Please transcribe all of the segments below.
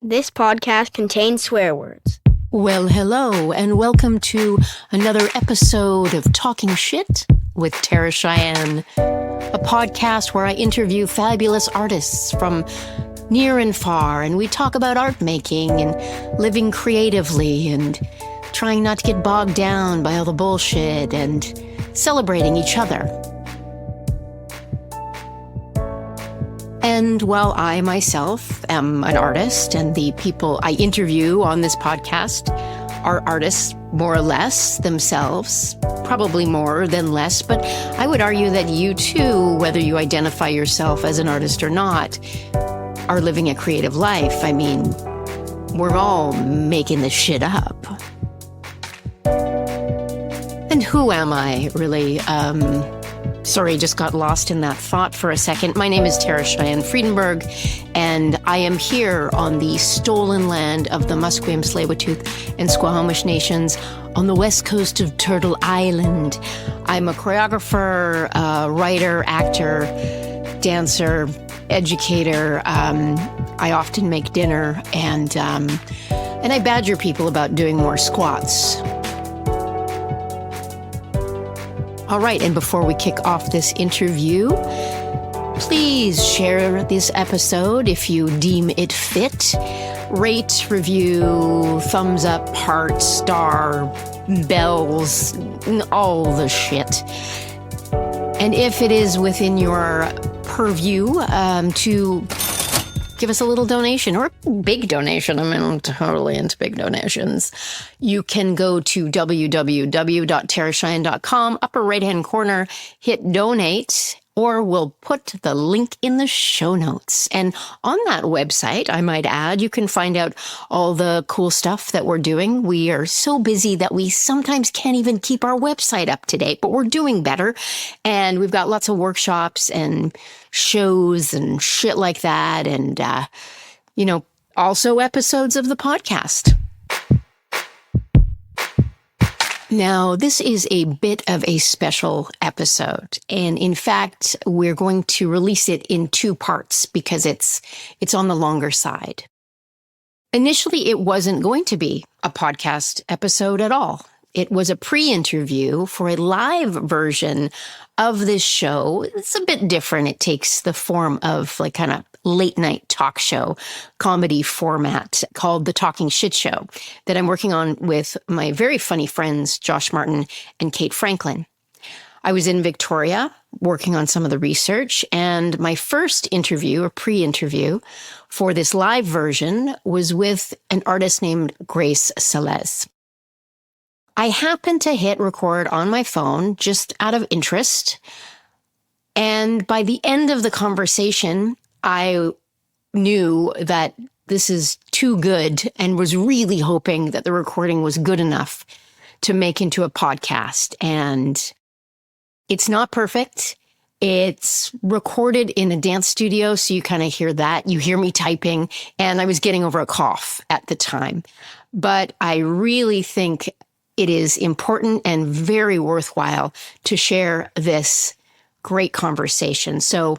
This podcast contains swear words. Well, hello, and welcome to another episode of Talking Shit with Tara Cheyenne, a podcast where I interview fabulous artists from near and far, and we talk about art making and living creatively and trying not to get bogged down by all the bullshit and celebrating each other. And while I myself am an artist and the people I interview on this podcast are artists more or less themselves, probably more than less, but I would argue that you too, whether you identify yourself as an artist or not, are living a creative life. I mean, we're all making this shit up. And who am I, really? Sorry, just got lost in that thought for a second. My name is Tara Cheyenne Friedenberg, and I am here on the stolen land of the Musqueam, Tsleil-Waututh, and Squamish nations on the west coast of Turtle Island. I'm a choreographer, writer, actor, dancer, educator. I often make dinner, and I badger people about doing more squats. All right, and before we kick off this interview, please share this episode if you deem it fit. Rate, review, thumbs up, heart, star, bells, all the shit. And if it is within your purview to give us a little donation or a big donation. I mean, I'm totally into big donations. You can go to www.taracheyenne.com, upper right-hand corner, hit donate, or we'll put the link in the show notes. And on that website, I might add, you can find out all the cool stuff that we're doing. We are so busy that we sometimes can't even keep our website up to date, but we're doing better. And we've got lots of workshops and shows and shit like that. And, also episodes of the podcast. Now, this is a bit of a special episode. And in fact, we're going to release it in two parts because it's on the longer side. Initially, it wasn't going to be a podcast episode at all. It was a pre-interview for a live version of this show. It's a bit different. It takes the form of like kind of late night talk show comedy format called The Talking Shit Show that I'm working on with my very funny friends, Josh Martin and Kate Franklin. I was in Victoria working on some of the research, and my first interview or pre-interview for this live version was with an artist named Grace Salez. I happened to hit record on my phone just out of interest. And by the end of the conversation, I knew that this is too good and was really hoping that the recording was good enough to make into a podcast. And it's not perfect. It's recorded in a dance studio, so you kind of hear that. You hear me typing, and I was getting over a cough at the time. But I really think it is important and very worthwhile to share this great conversation. So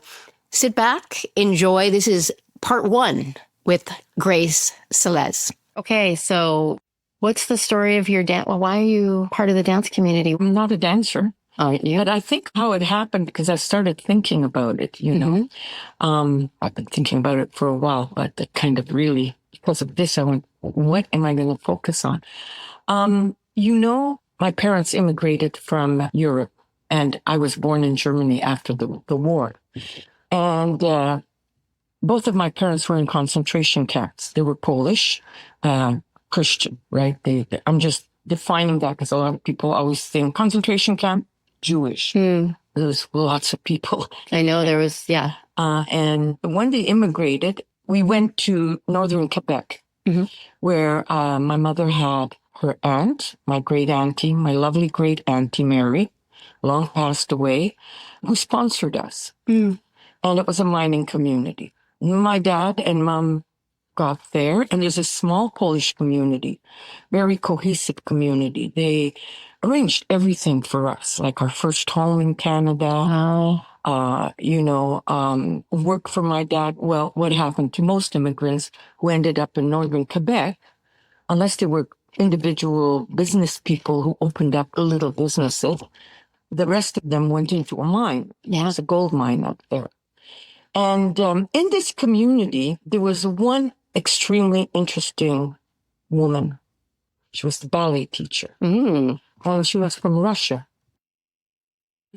sit back, enjoy. This is part one with Grace Salez. Okay, so what's the story of your dance? Well, why are you part of the dance community? I'm not a dancer. Yeah. But I think how it happened, because I started thinking about it, know. I've been thinking about it for a while, but kind of really, because of this, I went, what am I going to focus on? My parents immigrated from Europe, and I was born in Germany after the war. And both of my parents were in concentration camps. They were Polish, Christian, right? I'm just defining that because a lot of people always think concentration camp, Jewish. There's lots of people. I know there was, yeah. And when they immigrated, we went to northern Quebec, where my mother had her aunt, my great auntie, my lovely great auntie Mary, long passed away, who sponsored us. And it was a mining community. My dad and mom got there, and there's a small Polish community, very cohesive community. They arranged everything for us, like our first home in Canada. Wow. work for my dad. Well, what happened to most immigrants who ended up in northern Quebec, unless they were individual business people who opened up little businesses, the rest of them went into a mine. Yeah. There's a gold mine up there. And in this community, there was one extremely interesting woman. She was the ballet teacher. And she was from Russia.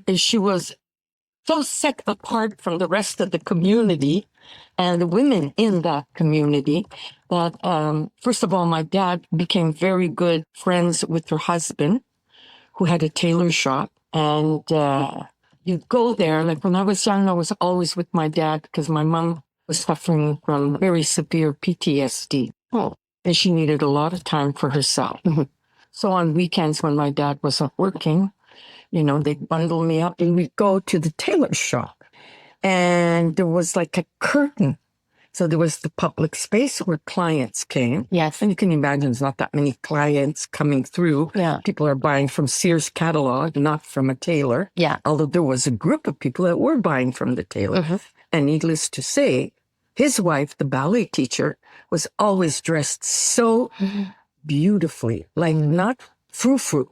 And she was so set apart from the rest of the community and the women in that community that, first of all, my dad became very good friends with her husband, who had a tailor shop. And you go there. Like when I was young, I was always with my dad because my mom was suffering from very severe PTSD. Oh. And she needed a lot of time for herself. So on weekends when my dad wasn't working, they'd bundle me up and we'd go to the tailor shop. And there was like a curtain. So there was the public space where clients came. Yes. And you can imagine there's not that many clients coming through. Yeah. People are buying from Sears catalog, not from a tailor. Yeah. Although there was a group of people that were buying from the tailor. And needless to say, his wife, the ballet teacher, was always dressed so beautifully, like not frou-frou,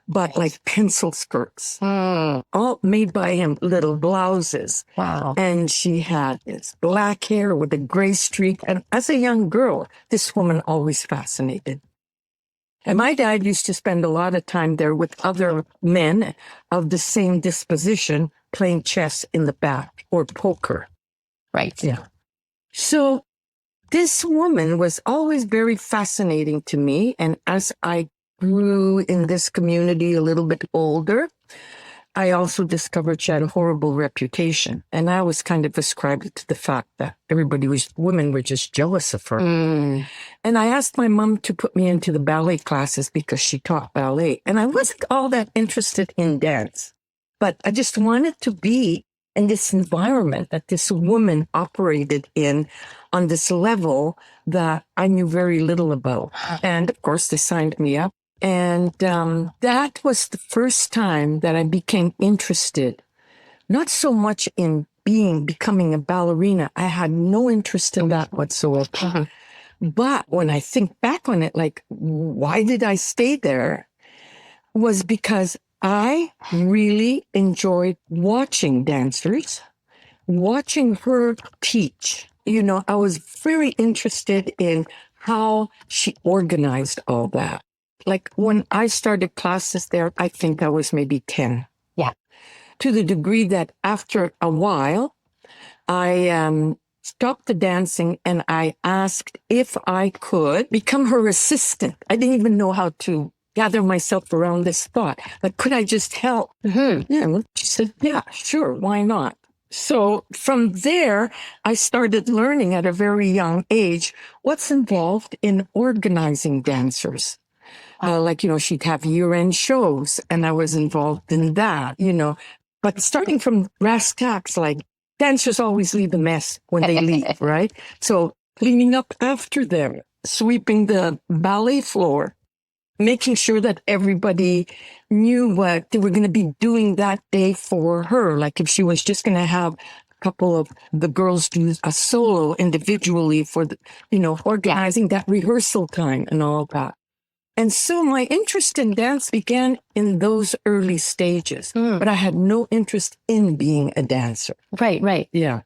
but like pencil skirts, all made by him, little blouses. Wow. And she had this black hair with a gray streak. And as a young girl, this woman always fascinated. And my dad used to spend a lot of time there with other men of the same disposition, playing chess in the back or poker. Right. Yeah. So this woman was always very fascinating to me. And as I grew in this community a little bit older, I also discovered she had a horrible reputation. And I was kind of ascribed to the fact that women were just jealous of her. And I asked my mom to put me into the ballet classes because she taught ballet. And I wasn't all that interested in dance, but I just wanted to be in this environment that this woman operated in on this level that I knew very little about. And of course, they signed me up. And that was the first time that I became interested, not so much in becoming a ballerina. I had no interest in that whatsoever. But when I think back on it, like, why did I stay there? Was because I really enjoyed watching dancers, watching her teach. I was very interested in how she organized all that. Like when I started classes there, I think I was maybe 10. Yeah. To the degree that after a while, I stopped the dancing and I asked if I could become her assistant. I didn't even know how to gather myself around this thought. But could I just help? Yeah. Well, she said, yeah, sure. Why not? So from there, I started learning at a very young age what's involved in organizing dancers. She'd have year-end shows and I was involved in that, But starting from brass tacks, like dancers always leave a mess when they leave, right? So cleaning up after them, sweeping the ballet floor, making sure that everybody knew what they were going to be doing that day for her. Like if she was just going to have a couple of the girls do a solo individually for the, organizing that rehearsal time and all that. And so my interest in dance began in those early stages, but I had no interest in being a dancer. Right. Yeah.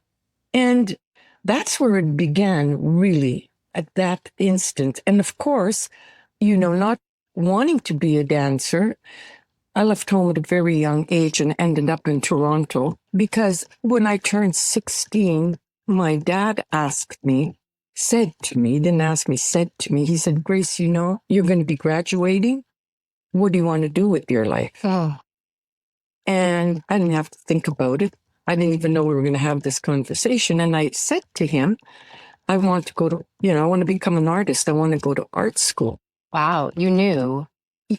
And that's where it began really at that instant. And of course, not wanting to be a dancer, I left home at a very young age and ended up in Toronto because when I turned 16, my dad said to me, he said, Grace, you're going to be graduating. What do you want to do with your life? Oh. And I didn't have to think about it. I didn't even know we were going to have this conversation. And I said to him, I want to go to, I want to become an artist. I want to go to art school. Wow. You knew.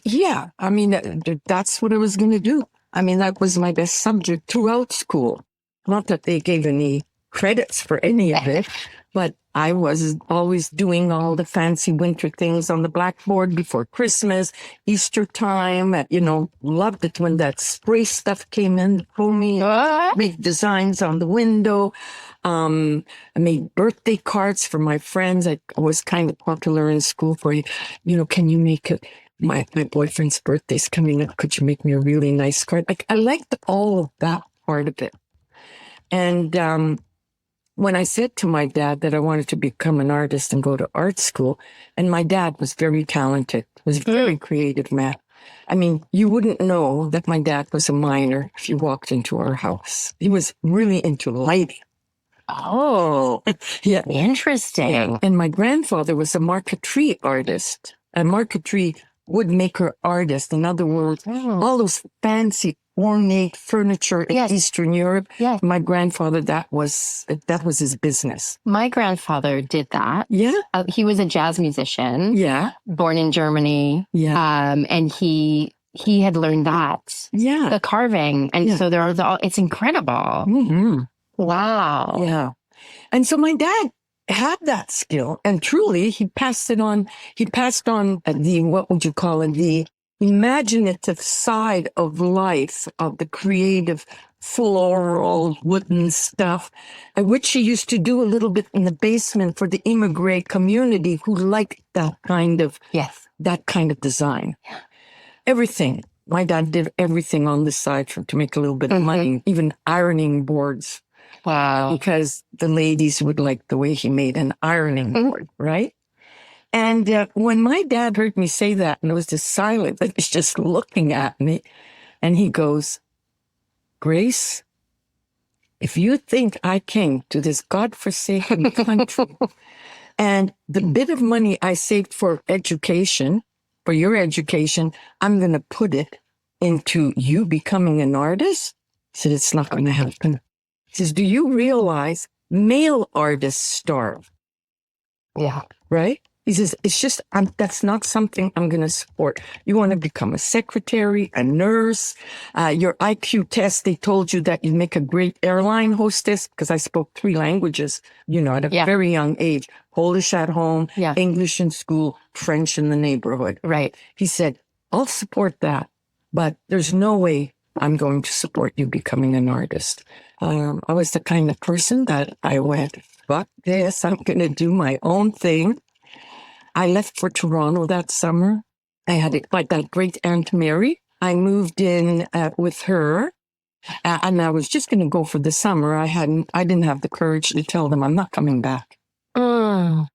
Yeah. I mean, that's what I was going to do. I mean, that was my best subject throughout school. Not that they gave any credits for any of it, but I was always doing all the fancy winter things on the blackboard before Christmas, Easter time. Loved it when that spray stuff came in for me. Make designs on the window. I made birthday cards for my friends. I was kind of popular in school for, can you make my boyfriend's birthday's coming up. Could you make me a really nice card? I liked all of that part of it. And, when I said to my dad that I wanted to become an artist and go to art school, and my dad was very talented, was a very creative man. I mean, you wouldn't know that my dad was a miner if you walked into our house. He was really into lighting. Oh, yeah. Interesting. And my grandfather was a marquetry artist, a marquetry woodmaker artist. In other words, all those fancy ornate furniture in Eastern Europe. Yes. My grandfather, that was his business. My grandfather did that. Yeah. He was a jazz musician. Yeah. Born in Germany. Yeah. And he had learned that. Yeah. The carving. And so it's incredible. Mm-hmm. Wow. Yeah. And so my dad had that skill, and truly he passed on what would you call it, the imaginative side of life, of the creative floral wooden stuff, which he used to do a little bit in the basement for the immigrant community who liked that kind of design. Yeah. Everything. My dad did everything on the side to make a little bit of money, even ironing boards. Wow. Because the ladies would like the way he made an ironing board, right? And when my dad heard me say that, and it was just silent, he was just looking at me, and he goes, Grace, if you think I came to this godforsaken country and the bit of money I saved for your education, I'm going to put it into you becoming an artist? He said, it's not going to happen. He says, do you realize male artists starve? Yeah. Right? He says, that's not something I'm going to support. You want to become a secretary, a nurse, your IQ test, they told you that you'd make a great airline hostess, because I spoke 3 languages, at a very young age. Polish at home, English in school, French in the neighborhood. Right. He said, I'll support that, but there's no way I'm going to support you becoming an artist. I was the kind of person that I went, fuck this, I'm going to do my own thing. I left for Toronto that summer. I had that great Aunt Mary. I moved in with her, and I was just going to go for the summer. I didn't have the courage to tell them I'm not coming back. I'm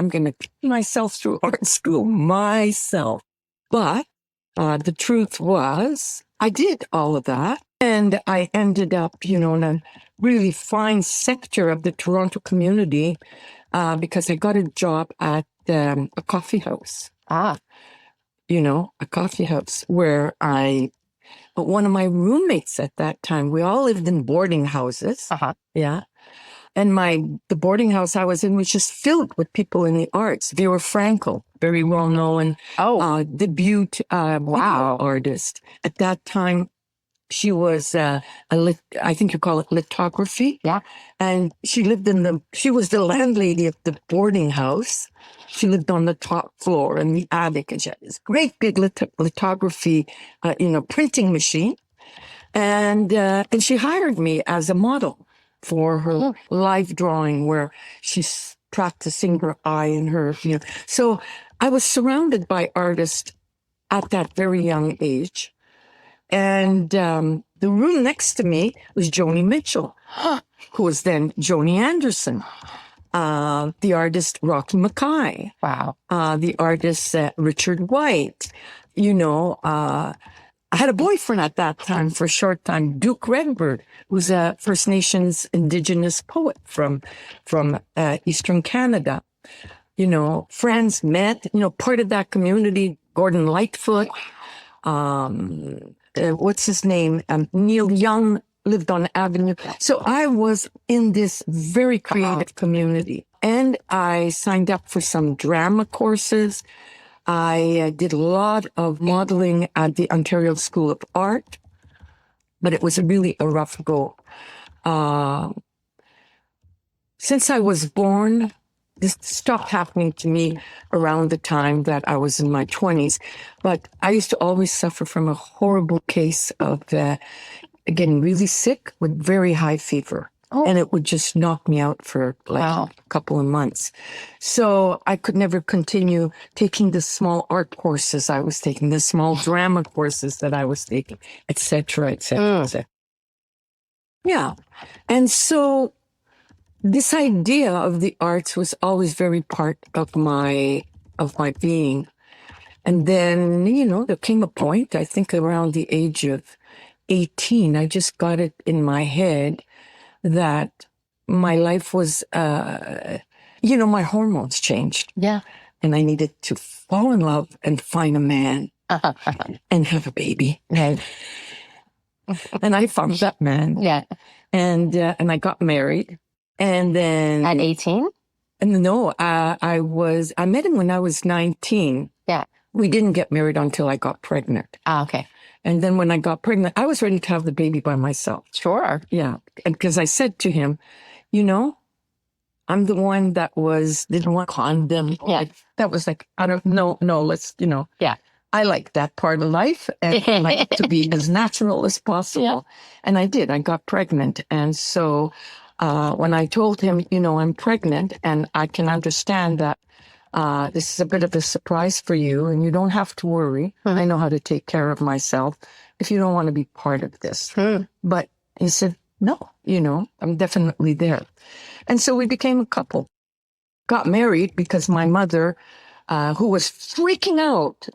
going to put myself through art school myself. But the truth was, I did all of that, and I ended up, in a really fine sector of the Toronto community because I got a job at a coffee house. A coffee house where one of my roommates at that time, we all lived in boarding houses. Yeah. And the boarding house I was in was just filled with people in the arts. Vera Frankel, very well known, debut video artist. At that time, she was I think you call it lithography. Yeah. And she was the landlady of the boarding house. She lived on the top floor in the attic, and she had this great big lithography, printing machine. And she hired me as a model for her live drawing, where she's practicing her eye and her, So I was surrounded by artists at that very young age. And the room next to me was Joni Mitchell, who was then Joni Anderson, the artist Rocky Mackay, the artist Richard White. I had a boyfriend at that time for a short time, Duke Redbird, who's a First Nations Indigenous poet from Eastern Canada. Friends met, part of that community, Gordon Lightfoot, what's his name? Neil Young lived on Avenue. So I was in this very creative community, and I signed up for some drama courses. I did a lot of modeling at the Ontario School of Art, but it was really a rough go. Since I was born, this stopped happening to me around the time that I was in my 20s. But I used to always suffer from a horrible case of getting really sick with very high fever. Oh. And it would just knock me out for like a couple of months. So I could never continue taking the small art courses I was taking, the small drama courses that I was taking, et cetera, et cetera, et cetera. Yeah. And so this idea of the arts was always very part of my being. And then, there came a point, I think around the age of 18, I just got it in my head that my life was, my hormones changed. Yeah. And I needed to fall in love and find a man and have a baby. Right. And I found that man. Yeah. And I got married. And then at 18? No, I met him when I was 19. Yeah. We didn't get married until I got pregnant. Ah, okay. And then when I got pregnant, I was ready to have the baby by myself. Sure. Yeah. Because I said to him, I'm the one that didn't want condom. Yeah. That was like, let's, Yeah. I like that part of life and I like to be as natural as possible. Yeah. And I did. I got pregnant. And so when I told him, I'm pregnant and I can understand that this is a bit of a surprise for you and you don't have to worry. Mm-hmm. I know how to take care of myself if you don't want to be part of this. Mm-hmm. But he said, no, I'm definitely there. And so we became a couple. Got married because my mother, who was freaking out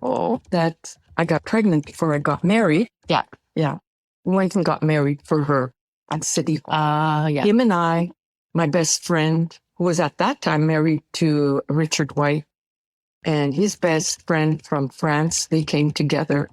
that I got pregnant before I got married. Yeah. Yeah. We went and got married for her at City Hall. Yeah. Him and I, my best friend, who was at that time married to Richard White, and his best friend from France, they came together.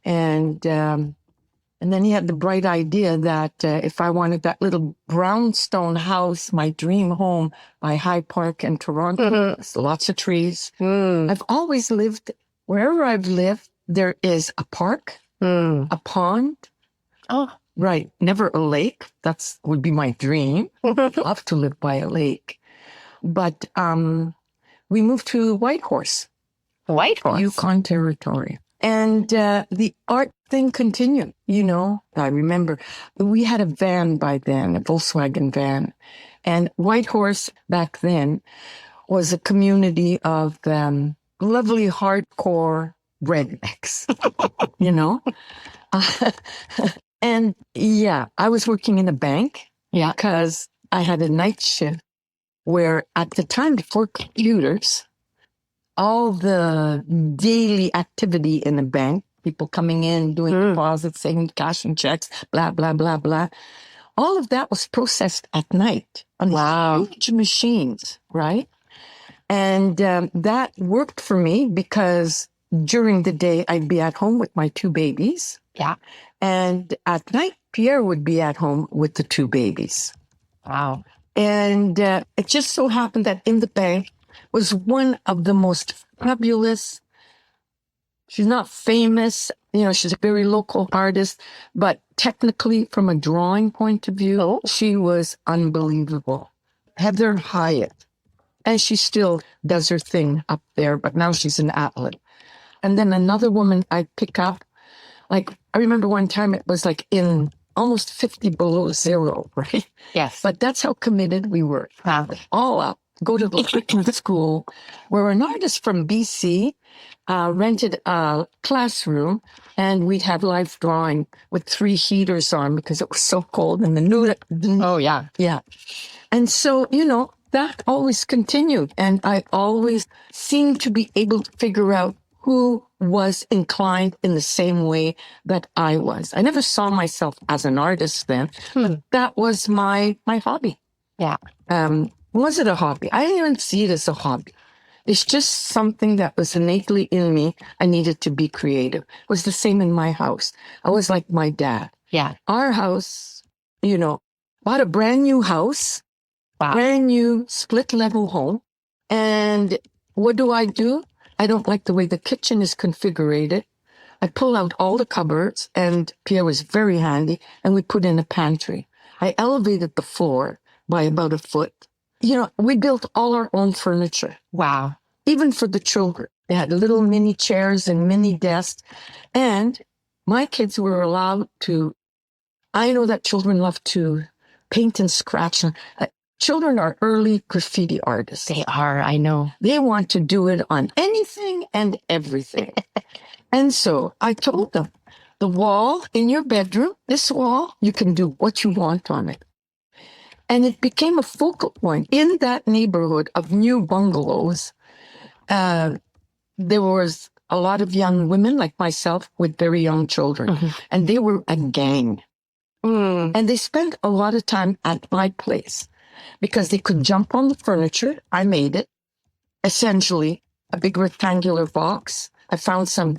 And then he had the bright idea that if I wanted that little brownstone house, my dream home by High Park in Toronto, there's lots of trees. I've always lived, wherever I've lived, there is a park, a pond. Oh, right. Never a lake. Would be my dream. I'd love to live by a lake. But we moved to Whitehorse. Whitehorse? Yukon Territory. And the art thing continued, I remember we had a van by then, a Volkswagen van. And Whitehorse back then was a community of lovely hardcore rednecks, And yeah, I was working in a bank because I had a night shift where at the time before computers, all the daily activity in the bank, people coming in, doing deposits, saving cash and checks, blah, blah, blah, blah. All of that was processed at night on huge machines, right? And that worked for me because during the day, I'd be at home with my two babies. Yeah. And at night, Pierre would be at home with the two babies. Wow. And it just so happened that in the bank was one of the most fabulous. She's not famous, she's a very local artist, but technically from a drawing point of view, she was unbelievable. Heather Hyatt. And she still does her thing up there, but now she's an athlete. And then another woman I pick up, I remember one time it was in almost 50 below zero, right? Yes. But that's how committed we were. Wow. All up, go to the school, where an artist from BC rented a classroom, and we'd have live drawing with 3 heaters on because it was so cold and the new. Oh, yeah. Yeah. And so, that always continued. And I always seemed to be able to figure out who was inclined in the same way that I was. I never saw myself as an artist then, but that was my hobby. Yeah. Was it a hobby? I didn't even see it as a hobby. It's just something that was innately in me. I needed to be creative. It was the same in my house. I was like my dad. Yeah. Our house, bought a brand new house, brand new split level home. And what do? I don't like the way the kitchen is configured. I pull out all the cupboards, and Pierre was very handy, and we put in a pantry. I elevated the floor by about a foot, We built all our own furniture. Wow. Even for the children. They had little mini chairs and mini desks. And my kids were allowed to, I know that children love to paint and scratch. Children are early graffiti artists. They are, I know. They want to do it on anything and everything. And so I told them, the wall in your bedroom, this wall, you can do what you want on it. And it became a focal point in that neighborhood of new bungalows. There was a lot of young women like myself with very young children, and they were a gang. And they spent a lot of time at my place because they could jump on the furniture. I made it, essentially a big rectangular box. I found some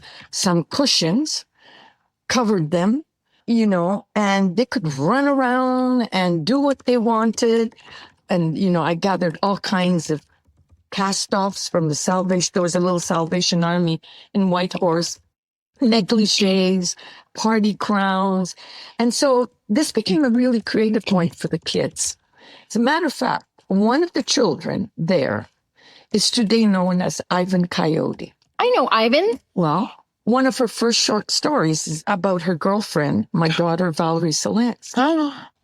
cushions, covered them, and they could run around and do what they wanted. And, I gathered all kinds of cast-offs from the Salvation. There was a little Salvation Army in Whitehorse, negligees, party crowns. And so this became a really creative point for the kids. As a matter of fact, one of the children there is today known as Ivan Coyote. I know Ivan. Well, one of her first short stories is about her girlfriend, my daughter, Valerie Salez.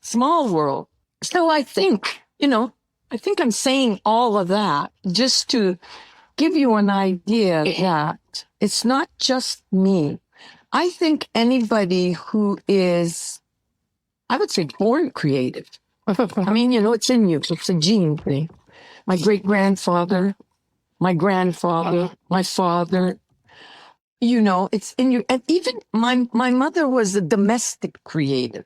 Small world. So I think, I'm saying all of that just to give you an idea that it's not just me. I think anybody who is, I would say, born creative. I mean, it's in you. It's a gene thing. My great-grandfather, my grandfather, my father, it's in you. And even my mother was a domestic creative.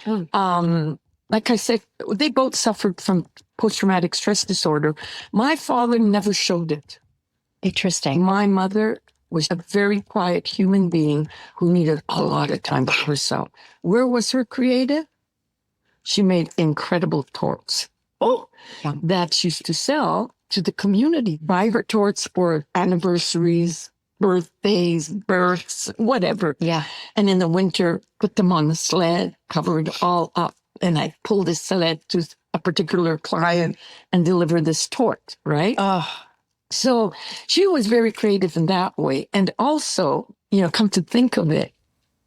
Like I said, they both suffered from post-traumatic stress disorder. My father never showed it. Interesting. My mother was a very quiet human being who needed a lot of time for herself. Where was her creative? She made incredible torts. That she used to sell to the community. Buy her torts for anniversaries, birthdays, births, whatever. Yeah. And in the winter, put them on the sled, cover it all up. And I pull this sled to a particular client and deliver this tort, right? So she was very creative in that way. And also, come to think of it,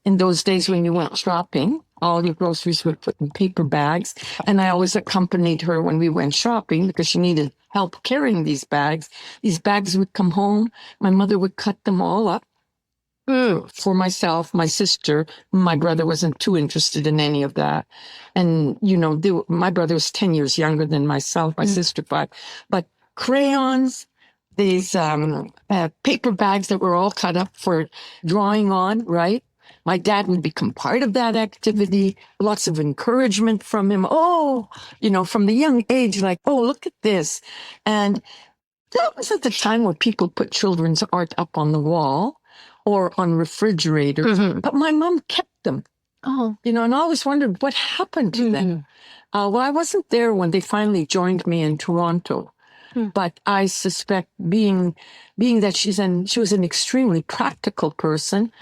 in those days when you went shopping, all your groceries were put in paper bags. And I always accompanied her when we went shopping because she needed help carrying these bags. These bags would come home. My mother would cut them all up for myself, my sister. My brother wasn't too interested in any of that. And, my brother was 10 years younger than myself, my sister 5. But crayons, these paper bags that were all cut up for drawing on, right? My dad would become part of that activity. Lots of encouragement from him. From the young age, like, look at this. And that was at the time when people put children's art up on the wall or on refrigerators. But my mom kept them. And I always wondered what happened to them. Well, I wasn't there when they finally joined me in Toronto. But I suspect being that she was an extremely practical person,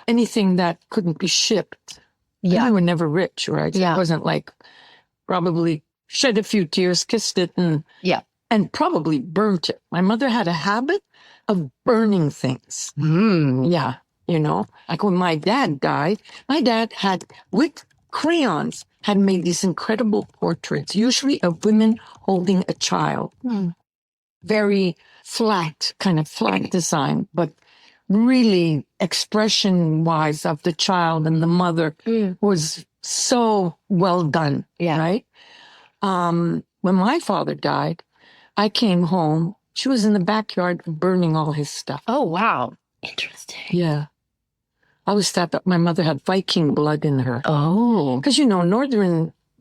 anything that couldn't be shipped. Yeah. We were never rich, right? Yeah. It wasn't like probably shed a few tears, kissed it, and probably burnt it. My mother had a habit of burning things. Yeah. Like when my dad died, my dad had, with crayons, had made these incredible portraits, usually of women holding a child. Very flat design, but really expression-wise of the child and the mother was so well done, right? When my father died, I came home. She was in the backyard burning all his stuff. Oh, wow. Interesting. Yeah. I always thought that my mother had Viking blood in her. Oh. Because,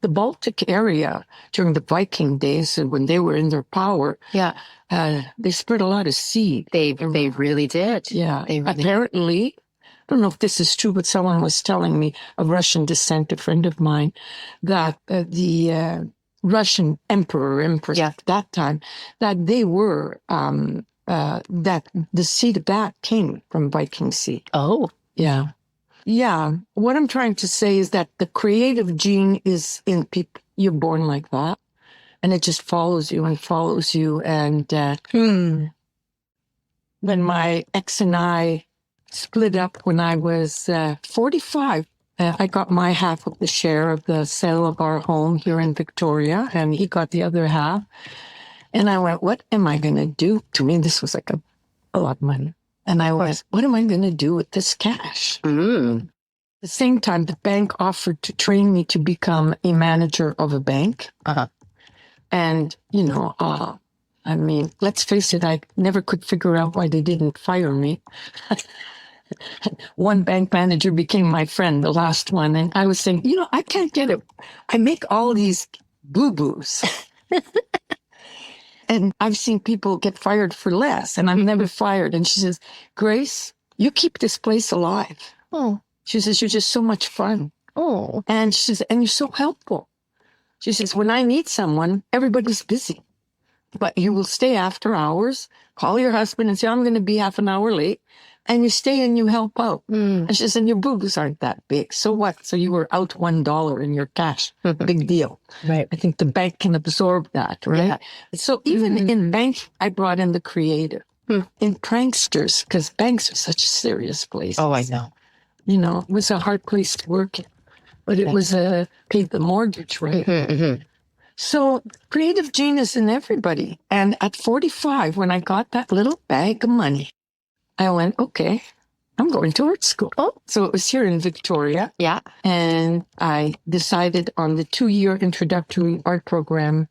the Baltic area during the Viking days when they were in their power, they spread a lot of seed. They really did. Yeah. Apparently, I don't know if this is true, but someone was telling me, of Russian descent, a friend of mine, that the Russian empress at that time, that they were, that the seed of that came from Viking seed. Oh. Yeah. Yeah. What I'm trying to say is that the creative gene is in people. You're born like that. And it just follows you and follows you. And when my ex and I split up when I was 45, I got my half of the share of the sale of our home here in Victoria, and he got the other half. And I went, what am I going to do? To me, this was like a lot of money. And I was, what am I going to do with this cash? At the same time, the bank offered to train me to become a manager of a bank. And, you know, I mean, let's face it, I never could figure out why they didn't fire me. One bank manager became my friend, the last one. And I was saying, you know, I can't get it. I make all these boo-boos. And I've seen people get fired for less, and I'm never fired. And she says, Grace, you keep this place alive. Oh. She says, you're just so much fun. Oh. And she says, and you're so helpful. She says, when I need someone, everybody's busy. But you will stay after hours, call your husband and say, I'm going to be half an hour late. And you stay and you help out. And she says, and your boo-boos aren't that big. So what? So you were out $1 in your cash. Big deal. Right. I think the bank can absorb that, right? Yeah. So even in bank, I brought in the creative. In pranksters, because banks are such a serious place. Oh, I know. You know, it was a hard place to work in. But it was paid the mortgage, right? So creative genius in everybody. And at 45, when I got that little bag of money, I went, okay, I'm going to art school. Oh. So it was here in Victoria. Yeah. And I decided on the 2-year introductory art program.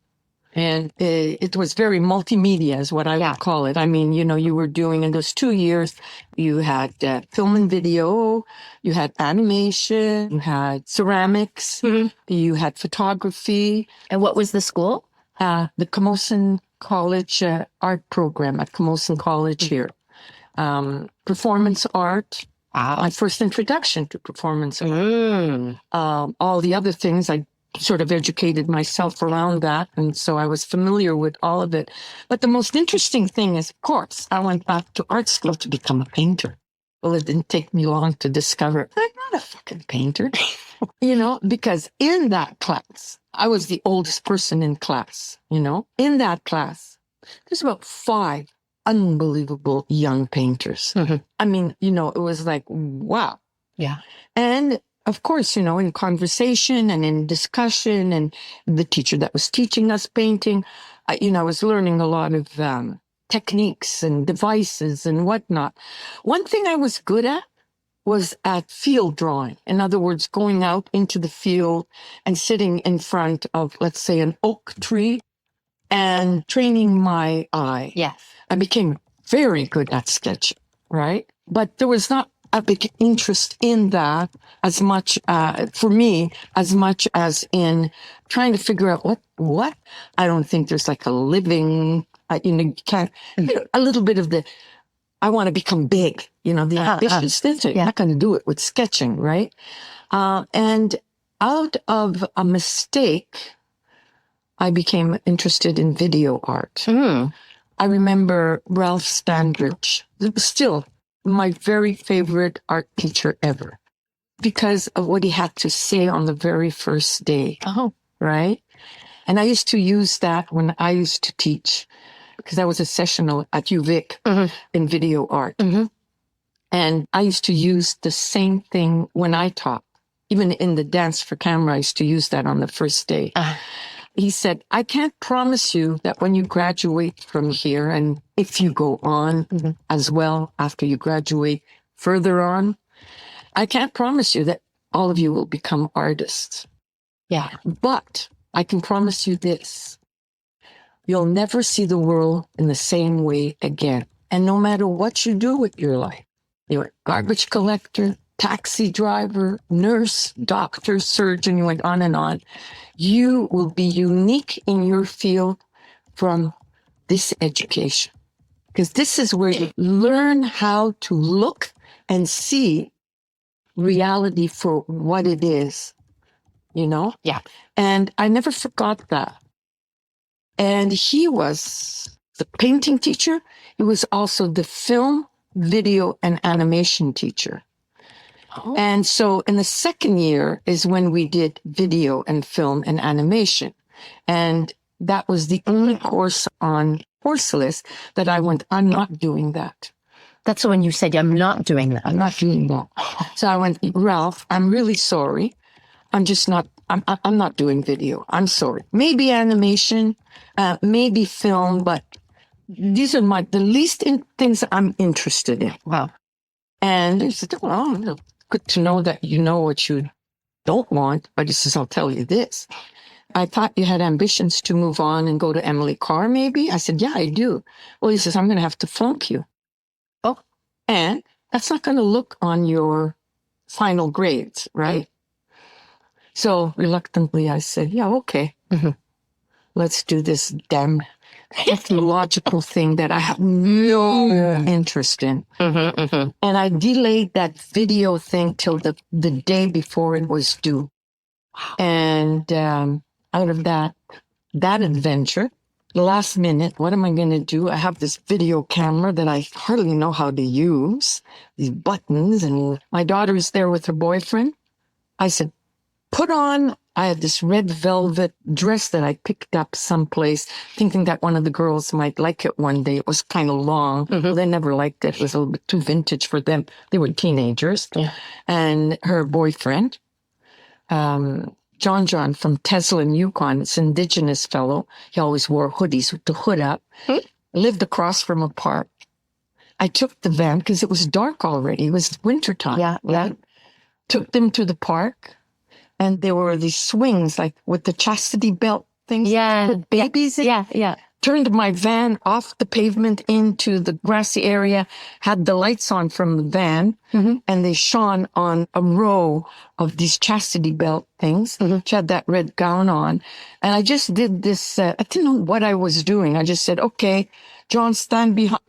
And it was very multimedia is what I would call it. I mean, you know, you were doing in those 2 years, you had film and video, you had animation, you had ceramics, you had photography. And what was the school? The Camosun College art program at Camosun College here. Performance art. My first introduction to performance art. All the other things, I sort of educated myself around that. And so I was familiar with all of it. But the most interesting thing is, of course, I went back to art school to become a painter. Well, it didn't take me long to discover I'm not a fucking painter, you know, because in that class, I was the oldest person in class, you know. In that class, there's about 5 unbelievable young painters. I mean, you know, it was like, wow. Yeah. And of course, you know, in conversation and in discussion and the teacher that was teaching us painting, you know, I was learning a lot of techniques and devices and whatnot. One thing I was good at was at field drawing. In other words, going out into the field and sitting in front of, let's say, an oak tree and training my eye. Yes. I became very good at sketching, right? But there was not a big interest in that as much, for me, as much as in trying to figure out what? I don't think there's like a living, you know, you can't, you know, a little bit of the, I want to become big, you know, the ambitious thing. You're not going to do it with sketching, right? And out of a mistake, I became interested in video art. I remember Ralph Standridge. It was still my very favorite art teacher ever because of what he had to say on the very first day. Right? And I used to use that when I used to teach because I was a sessional at UVic in video art. And I used to use the same thing when I taught. Even in the dance for camera, I used to use that on the first day. He said, I can't promise you that when you graduate from here, and if you go on as well after you graduate further on, I can't promise you that all of you will become artists. Yeah. But I can promise you this. You'll never see the world in the same way again. And no matter what you do with your life, you're a garbage collector, taxi driver, nurse, doctor, surgeon, you went on and on. You will be unique in your field from this education. Because this is where you learn how to look and see reality for what it is, you know? Yeah. And I never forgot that. And he was the painting teacher. He was also the film, video, and animation teacher. And so in the second year is when we did video and film and animation. And that was the only course on Salez that I went, I'm not doing that. That's when you said, I'm not doing that. I'm not doing that. So I went, Ralph, I'm really sorry. I'm not doing video. I'm sorry. Maybe animation, maybe film, but these are the least things I'm interested in. Wow. And he said, well, good to know that you know what you don't want. But he says, I'll tell you this. I thought you had ambitions to move on and go to Emily Carr, maybe. I said, yeah, I do. Well, he says, I'm going to have to flunk you. Oh, and that's not going to look on your final grades, right? So reluctantly, I said, yeah, okay. Mm-hmm. Let's do this damn technological thing that I have no interest in. Mm-hmm, mm-hmm. And I delayed that video thing till the day before it was due. Wow. And out of that adventure, the last minute, what am I going to do? I have this video camera that I hardly know how to use, these buttons, and my daughter is there with her boyfriend. I said, I had this red velvet dress that I picked up someplace, thinking that one of the girls might like it one day. It was kind of long. Mm-hmm. They never liked it. It was a little bit too vintage for them. They were teenagers. Yeah. And her boyfriend, John from Teslin, Yukon, this indigenous fellow. He always wore hoodies with the hood up. Mm-hmm. Lived across from a park. I took the van because it was dark already. It was wintertime. Yeah, right? Yeah. Took them to the park. And there were these swings, like with the chastity belt things. Yeah. With babies. Yeah. Turned my van off the pavement into the grassy area, had the lights on from the van, mm-hmm. and they shone on a row of these chastity belt things. Mm-hmm. She had that red gown on. And I just did this, I didn't know what I was doing. I just said, okay, John, stand behind,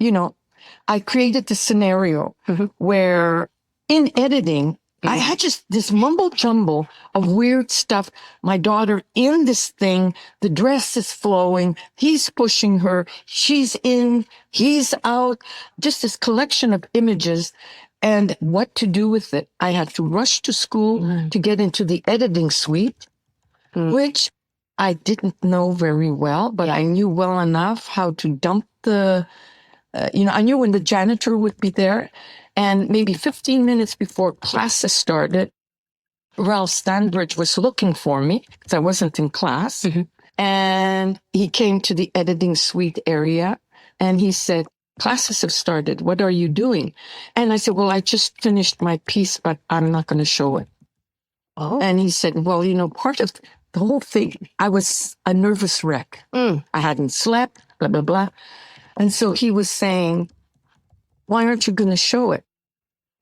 I created the scenario mm-hmm. where in editing, I had just this mumble jumble of weird stuff. My daughter in this thing, the dress is flowing. He's pushing her. She's in, he's out. Just this collection of images and what to do with it. I had to rush to school to get into the editing suite, which I didn't know very well, but I knew well enough how to dump I knew when the janitor would be there. And maybe 15 minutes before classes started, Ralph Stanbridge was looking for me because I wasn't in class. Mm-hmm. And he came to the editing suite area and he said, classes have started. What are you doing? And I said, well, I just finished my piece, but I'm not going to show it. Oh. And he said, well, part of the whole thing, I was a nervous wreck. I hadn't slept, blah, blah, blah. And so he was saying, why aren't you going to show it?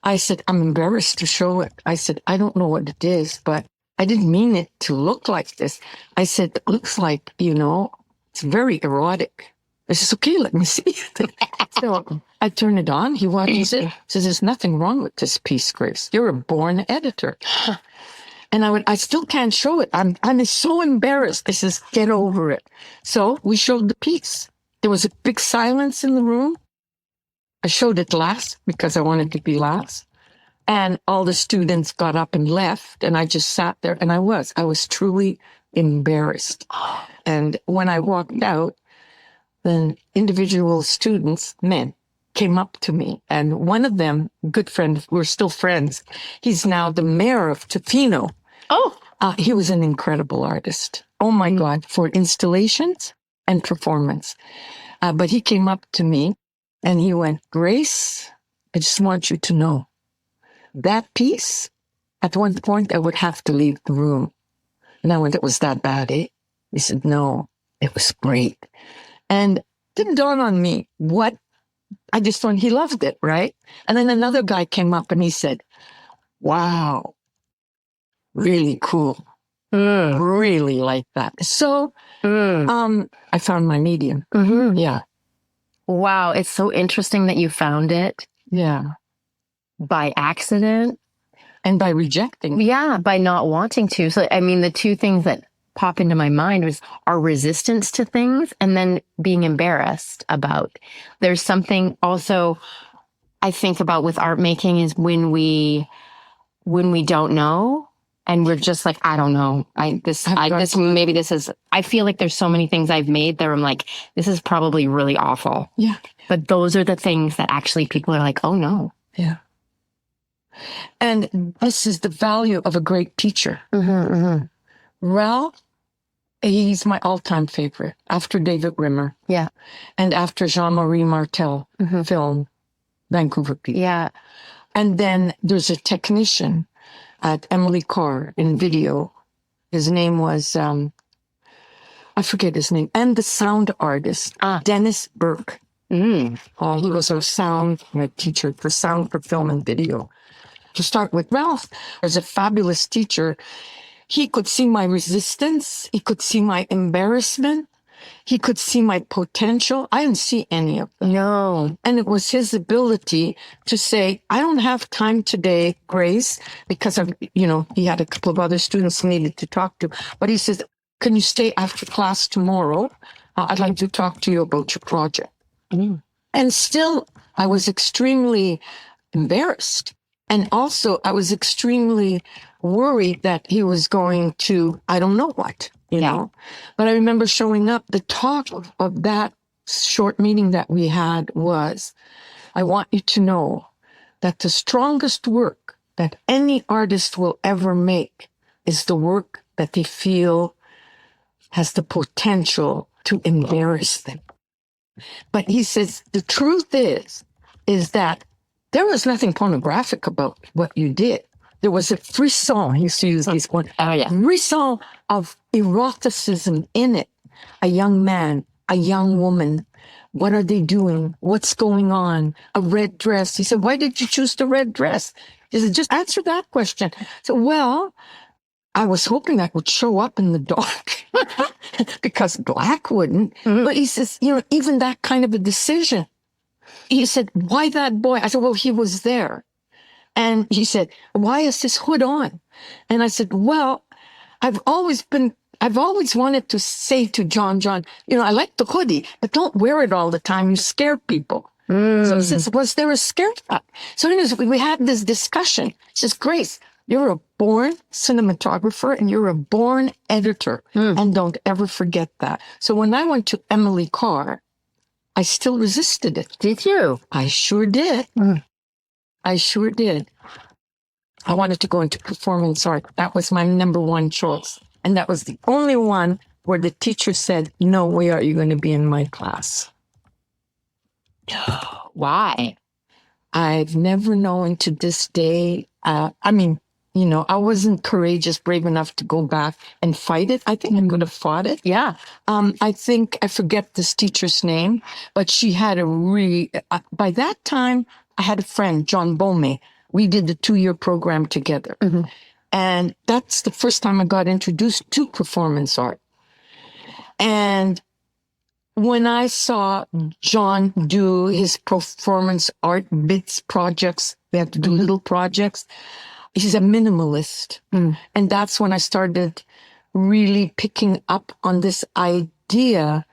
I said, I'm embarrassed to show it. I said, I don't know what it is, but I didn't mean it to look like this. I said, it looks like, it's very erotic. I said, okay, let me see it. So I turn it on. He watches it. Says, there's nothing wrong with this piece, Grace. You're a born editor. And I still can't show it. I'm so embarrassed. I says, get over it. So we showed the piece. There was a big silence in the room. I showed it last because I wanted to be last. And all the students got up and left. And I just sat there and I was truly embarrassed. And when I walked out, then individual students, men, came up to me. And one of them, good friend, we're still friends. He's now the mayor of Tofino. Oh, he was an incredible artist. Oh my God, for installations and performance. But he came up to me. And he went, Grace, I just want you to know that piece, at one point I would have to leave the room. And I went, it was that bad, eh? He said, no, it was great. And it didn't dawn on me I just thought he loved it, right? And then another guy came up and he said, wow, really cool. Really like that. So I found my medium. Mm-hmm. Yeah. Wow, it's so interesting that you found it. Yeah. By accident. And by rejecting. Yeah, by not wanting to. So, the two things that pop into my mind was our resistance to things and then being embarrassed about. There's something also I think about with art making is when we don't know And we're just like, I don't know. I feel like there's so many things I've made that I'm like, this is probably really awful. Yeah. But those are the things that actually people are like, oh no. Yeah. And this is the value of a great teacher. Ralph, he's my all-time favorite after David Rimmer. Yeah. And after Jean-Marie Martel film, Vancouver People. Yeah. And then there's a technician at Emily Carr in video. His name was, I forget his name, and the sound artist, Dennis Burke. He was our sound teacher for sound for film and video. To start with, Ralph was a fabulous teacher. He could see my resistance. He could see my embarrassment. He could see my potential. I didn't see any of them. No. And it was his ability to say, I don't have time today, Grace, because of, he had a couple of other students he needed to talk to. But he says, can you stay after class tomorrow? I'd like to talk to you about your project. And still, I was extremely embarrassed. And also, I was extremely worried that he was going to, I don't know what, you know. But I remember showing up. The talk of that short meeting that we had was, I want you to know that the strongest work that any artist will ever make is the work that they feel has the potential to embarrass them. But he says, the truth is that there was nothing pornographic about what you did. There was a frisson, he used to use this one, frisson of eroticism in it. A young man, a young woman, what are they doing? What's going on? A red dress. He said, why did you choose the red dress? He said, just answer that question. So, well, I was hoping that would show up in the dark because black wouldn't. But he says, even that kind of a decision. He said, why that boy? I said, well, he was there. And he said, why is this hood on? And I said, well, I've always wanted to say to John, I like the hoodie, but don't wear it all the time. You scare people. So he says, was there a scare? So anyways, we had this discussion. He says, Grace, you're a born cinematographer and you're a born editor. And don't ever forget that. So when I went to Emily Carr, I still resisted it. Did you? I sure did. I sure did. I wanted to go into performance art. That was my number one choice. And that was the only one where the teacher said, no way are you going to be in my class. Why? I've never known to this day. I wasn't courageous, brave enough to go back and fight it. I think I could have fought it. Yeah. I think I forget this teacher's name, but she had a really, by that time, I had a friend, John Bome. We did the 2-year program together. And that's the first time I got introduced to performance art. And when I saw John do his performance art bits projects, we have to do little projects. He's a minimalist. And that's when I started really picking up on this idea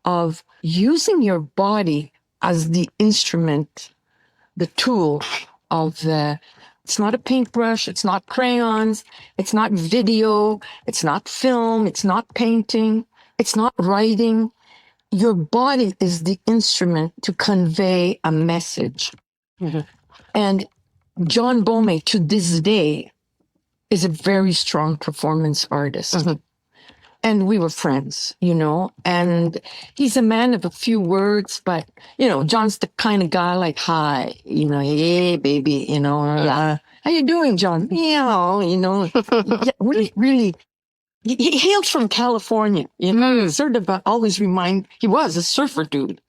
of using your body as the instrument, the tool of it's not a paintbrush, it's not crayons, it's not video, it's not film, it's not painting, it's not writing. Your body is the instrument to convey a message. And John Bome, to this day, is a very strong performance artist. And we were friends, and he's a man of a few words, but, John's the kind of guy like, hi, hey, baby, how you doing, John? Yeah, really, really. He hailed from California, sort of he was a surfer dude.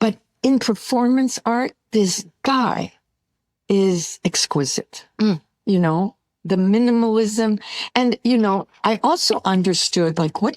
But in performance art, this guy is exquisite, the minimalism. And, I also understood, like, what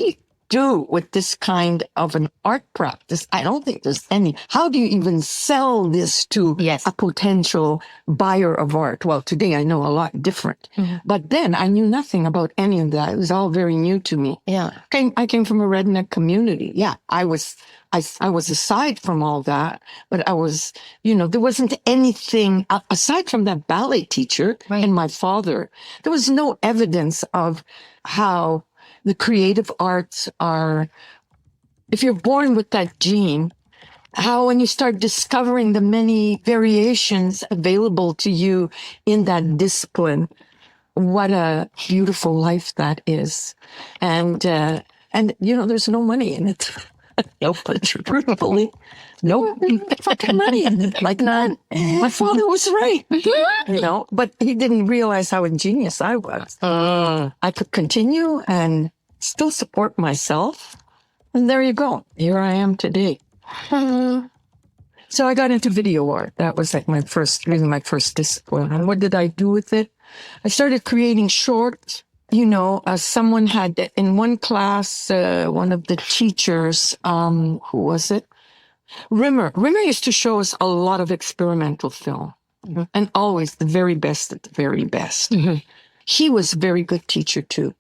do with this kind of an art practice? I don't think there's any. How do you even sell this to a potential buyer of art? Well, today I know a lot different. But then I knew nothing about any of that. It was all very new to me. Yeah. I came from a redneck community. Yeah, I was aside from all that, but I was, there wasn't anything aside from that ballet teacher and my father. There was no evidence of how the creative arts are, if you're born with that gene, how when you start discovering the many variations available to you in that discipline, what a beautiful life that is. And there's no money in it. No, but truthfully, no fucking money in it. Like none. My father was right. But he didn't realize how ingenious I was. I could continue and still support myself. And there you go. Here I am today. So I got into video art. That was like my first discipline. And what did I do with it? I started creating shorts. Someone had in one class, one of the teachers, who was it? Rimmer used to show us a lot of experimental film, and always the very best at the very best. He was a very good teacher too.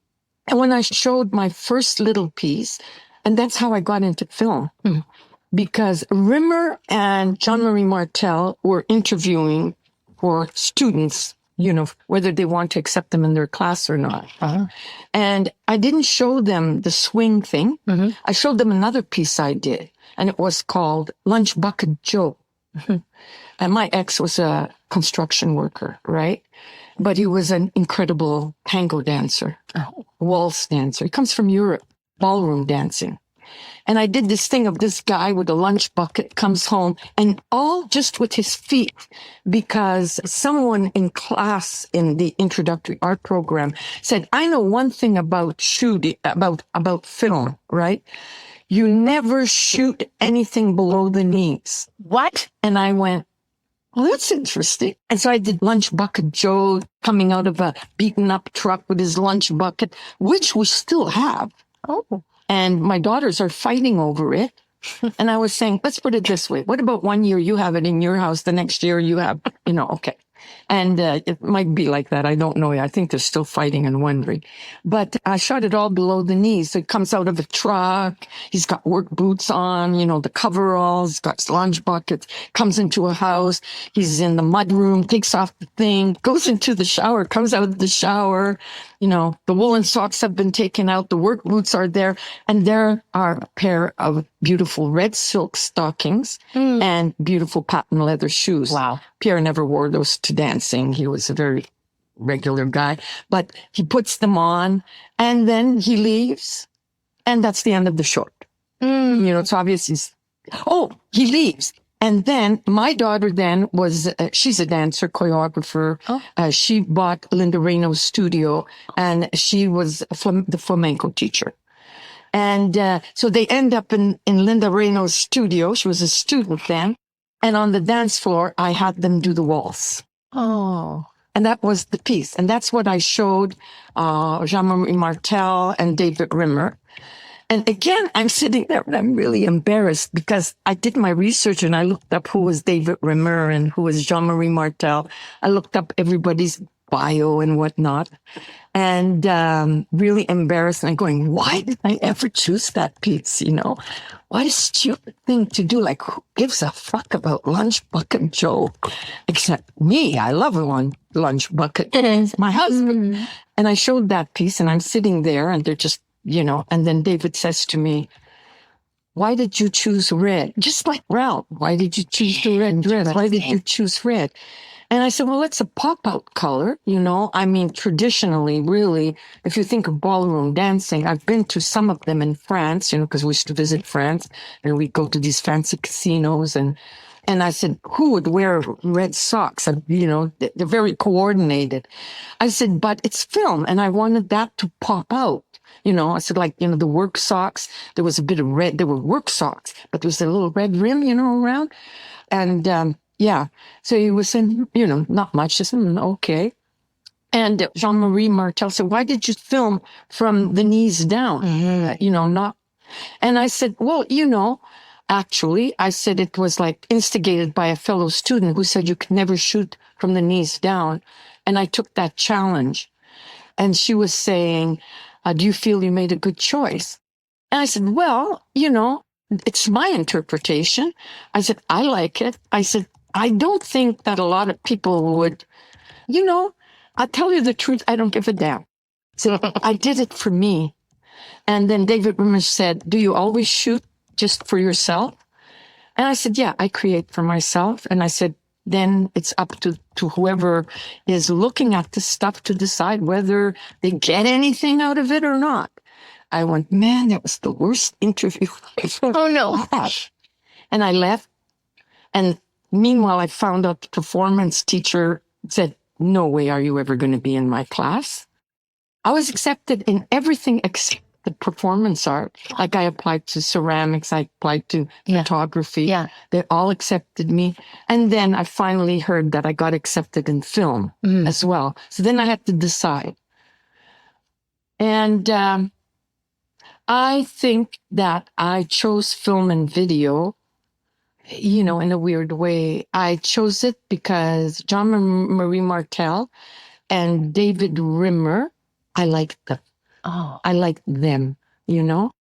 And when I showed my first little piece, and that's how I got into film, because Rimmer and Jean-Marie Martel were interviewing for students, whether they want to accept them in their class or not. And I didn't show them the swing thing. I showed them another piece I did, and it was called Lunch Bucket Joe. And my ex was a construction worker, right? But he was an incredible tango dancer, waltz dancer. He comes from Europe, ballroom dancing. And I did this thing of this guy with a lunch bucket comes home and all just with his feet, because someone in class in the introductory art program said, I know one thing about shooting, about film, right? You never shoot anything below the knees. What? And I went, well, that's interesting. And so I did Lunch Bucket Joe coming out of a beaten up truck with his lunch bucket, which we still have. And my daughters are fighting over it. And I was saying, let's put it this way. What about one year you have it in your house, the next year you have, okay. And it might be like that. I don't know. I think they're still fighting and wondering. But I shot it all below the knees. So it comes out of a truck. He's got work boots on, the coveralls. He's got his lunch buckets. Comes into a house. He's in the mud room, takes off the thing, goes into the shower, comes out of the shower. The woolen socks have been taken out. The work boots are there. And there are a pair of beautiful red silk stockings and beautiful patent leather shoes. Wow. Pierre never wore those to dancing. He was a very regular guy. But he puts them on and then he leaves. And that's the end of the short. It's obvious he leaves. And then my daughter then was, she's a dancer, choreographer. She bought Linda Reno's studio and she was the flamenco teacher. And so they end up in Linda Reno's studio. She was a student then. And on the dance floor, I had them do the waltz. And that was the piece. And that's what I showed Jean-Marie Martel and David Rimmer. And again, I'm sitting there and I'm really embarrassed because I did my research and I looked up who was David Rimmer and who was Jean-Marie Martel. I looked up everybody's bio and whatnot and really embarrassed and going, why did I ever choose that piece? What a stupid thing to do. Like, who gives a fuck about Lunch Bucket Joe? Except me. I love Lunch Bucket. It is. My husband. And I showed that piece and I'm sitting there and they're just, and then David says to me, why did you choose red? Just like Ralph. Why did you choose the red dress? Why did you choose red? And I said, well, it's a pop-out color, traditionally, really, if you think of ballroom dancing, I've been to some of them in France, because we used to visit France and we go to these fancy casinos and I said, who would wear red socks? They're very coordinated. I said, but it's film and I wanted that to pop out. I said, the work socks, there was a bit of red, there were work socks, but there was a little red rim, around. And, so he was saying, not much, just, okay. And Jean-Marie Martel said, why did you film from the knees down? Not. And I said, well, actually, I said it was like instigated by a fellow student who said you could never shoot from the knees down. And I took that challenge. And she was saying, do you feel you made a good choice? And I said, well, it's my interpretation. I said, I like it. I said, I don't think that a lot of people would, I'll tell you the truth, I don't give a damn. So I did it for me. And then David Rimmer said, do you always shoot just for yourself? And I said, yeah, I create for myself. And I said, then it's up to whoever is looking at this stuff to decide whether they get anything out of it or not. I went, man, that was the worst interview I've ever had. And I left. And meanwhile, I found out the performance teacher said, no way are you ever going to be in my class. I was accepted in everything except the performance art. Like I applied to ceramics, I applied to photography. Yeah. They all accepted me. And then I finally heard that I got accepted in film as well. So then I had to decide. And I think that I chose film and video, in a weird way. I chose it because Jean-Marie Martel and David Rimmer, I liked them. Oh, I liked them, Not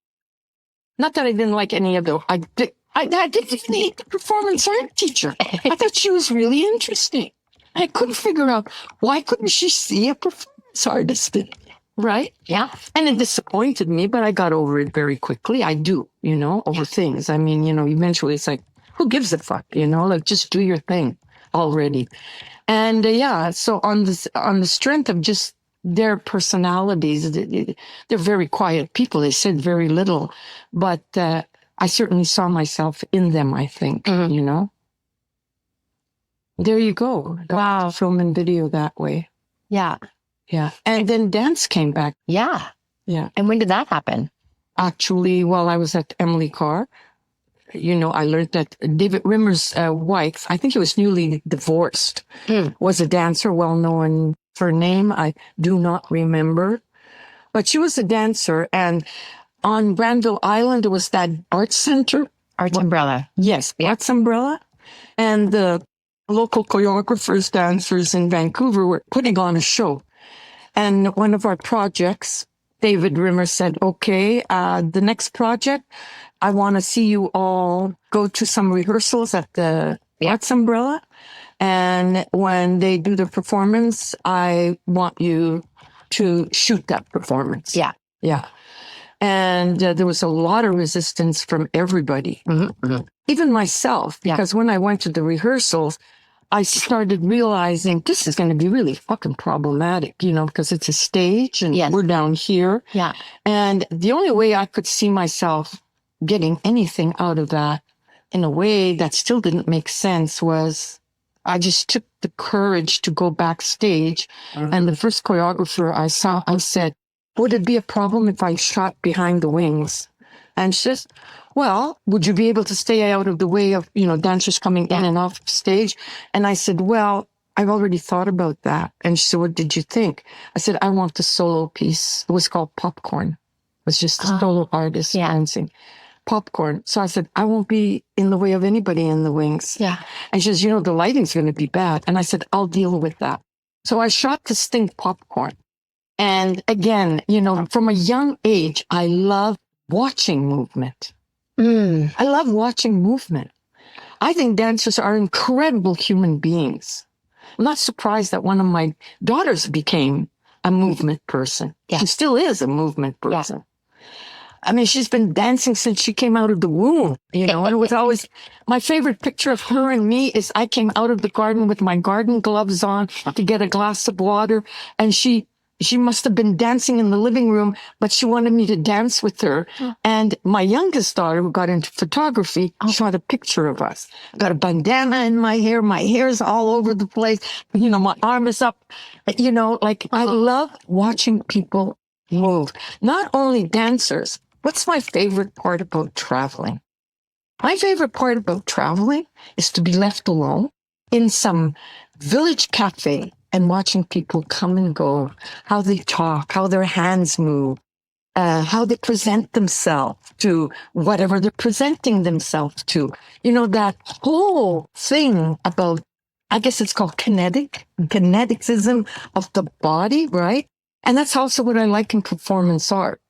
that I didn't like any of them. I didn't hate the performance art teacher. I thought she was really interesting. I couldn't figure out why couldn't she see a performance artist in me, right? Yeah. And it disappointed me, but I got over it very quickly. I do, over things. I mean, eventually it's like, who gives a fuck, like just do your thing already. And so on the strength of just their personalities, they're very quiet people. They said very little, but I certainly saw myself in them, I think, There you go. Wow. Film and video that way. Yeah. Yeah. And then dance came back. Yeah. Yeah. And when did that happen? Actually, while I was at Emily Carr, I learned that David Rimmer's wife, I think he was newly divorced, was a dancer, well known. Her name, I do not remember. But she was a dancer. And on Granville Island, there was that arts center. Arts Umbrella. Yes, Arts Umbrella. And the local choreographers, dancers in Vancouver were putting on a show. And one of our projects, David Rimmer said, okay, the next project, I want to see you all go to some rehearsals at the Arts Umbrella. And when they do the performance, I want you to shoot that performance. Yeah. Yeah. And there was a lot of resistance from everybody, even myself, because when I went to the rehearsals, I started realizing this is going to be really fucking problematic, because it's a stage and we're down here. Yeah. And the only way I could see myself getting anything out of that in a way that still didn't make sense was I just took the courage to go backstage. And the first choreographer I saw, I said, would it be a problem if I shot behind the wings? And she says, well, would you be able to stay out of the way of, dancers coming in and off stage? And I said, well, I've already thought about that. And she said, what did you think? I said, I want the solo piece. It was called Popcorn. It was just a solo artist dancing. Popcorn. So I said, I won't be in the way of anybody in the wings. Yeah. And she says, the lighting's going to be bad. And I said, I'll deal with that. So I shot this thing, Popcorn. And again, from a young age, I love watching movement. I love watching movement. I think dancers are incredible human beings. I'm not surprised that one of my daughters became a movement person. Yeah. She still is a movement person. Yeah. I mean, she's been dancing since she came out of the womb, and it was always, my favorite picture of her and me is I came out of the garden with my garden gloves on to get a glass of water, and she must have been dancing in the living room, but she wanted me to dance with her. And my youngest daughter, who got into photography, shot a picture of us. I got a bandana in my hair's all over the place, my arm is up, I love watching people move. Not only dancers. What's my favorite part about traveling? My favorite part about traveling is to be left alone in some village cafe and watching people come and go, how they talk, how their hands move, how they present themselves to whatever they're presenting themselves to. You know, that whole thing about, I guess it's called kineticism of the body, right? And that's also what I like in performance art.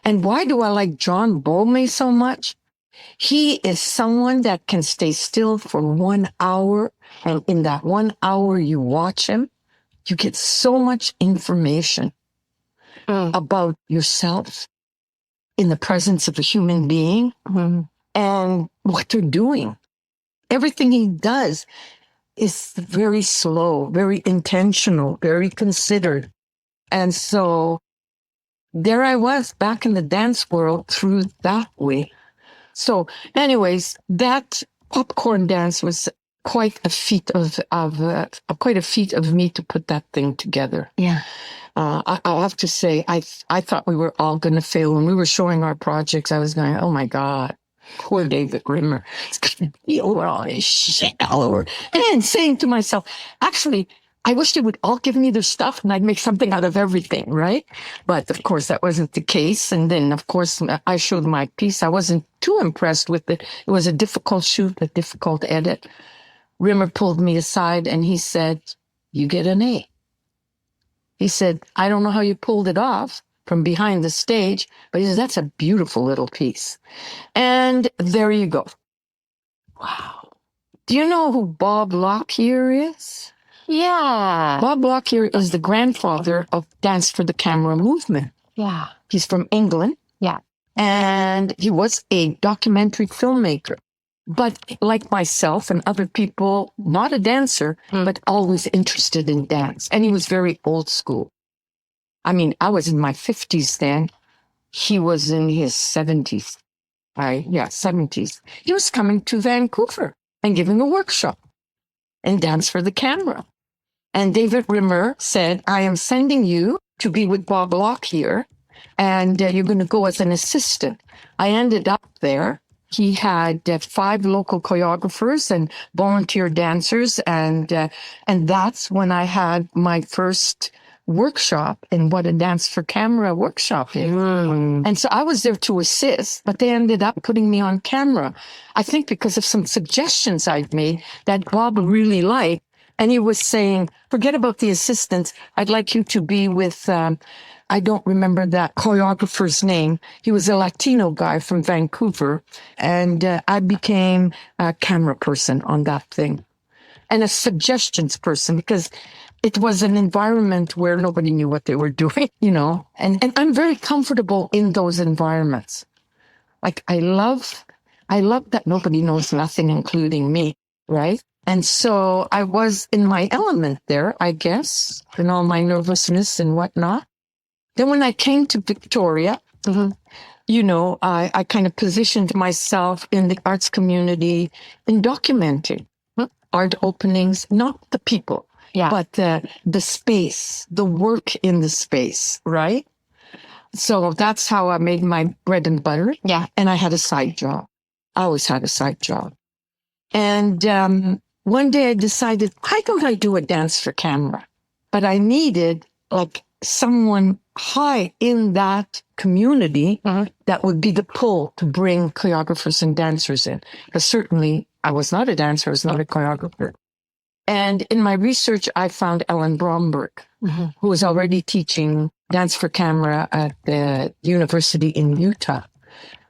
And why do I like John Bowlby so much? He is someone that can stay still for 1 hour. And in that 1 hour you watch him, you get so much information about yourself in the presence of a human being and what they're doing. Everything he does is very slow, very intentional, very considered. And so there I was back in the dance world through that way. So anyways, that popcorn dance was quite a feat of me to put that thing together. Yeah. I'll have to say, I thought we were all going to fail. When we were showing our projects, I was going, oh my God, poor David Rimmer. It's going to be over all this shit all over. And saying to myself, actually, I wish they would all give me their stuff and I'd make something out of everything, right? But of course, that wasn't the case. And then, of course, I showed my piece. I wasn't too impressed with it. It was a difficult shoot, a difficult edit. Rimmer pulled me aside and he said, you get an A. He said, I don't know how you pulled it off from behind the stage, but he said, that's a beautiful little piece. And there you go. Wow. Do you know who Bob Lockyer is? Yeah. Bob Lockyer is the grandfather of Dance for the Camera movement. Yeah. He's from England. Yeah. And he was a documentary filmmaker. But like myself and other people, not a dancer, but always interested in dance. And he was very old school. I mean, I was in my 50s then. He was in his 70s. 70s. He was coming to Vancouver and giving a workshop in Dance for the Camera. And David Rimmer said, I am sending you to be with Bob Lockyer, and you're going to go as an assistant. I ended up there. He had 5 local choreographers and volunteer dancers, and that's when I had my first workshop in what a Dance for Camera workshop is. And so I was there to assist, but they ended up putting me on camera. I think because of some suggestions I'd made that Bob really liked. And he was saying, forget about the assistants. I'd like you to be with, I don't remember that choreographer's name. He was a Latino guy from Vancouver. And I became a camera person on that thing. And a suggestions person, because it was an environment where nobody knew what they were doing, you know. And I'm very comfortable in those environments. Like, I love that nobody knows nothing, including me, right? And so I was in my element there, I guess, in all my nervousness and whatnot. Then when I came to Victoria, you know, I kind of positioned myself in the arts community in documenting art openings, not the people, but the space, the work in the space, right? So that's how I made my bread and butter. Yeah. And I had a side job. I always had a side job. And one day I decided, why don't I do a Dance for Camera? But I needed like someone high in that community that would be the pull to bring choreographers and dancers in. Because certainly I was not a dancer, I was not a choreographer. And in my research, I found Ellen Bromberg, who was already teaching Dance for Camera at the university in Utah.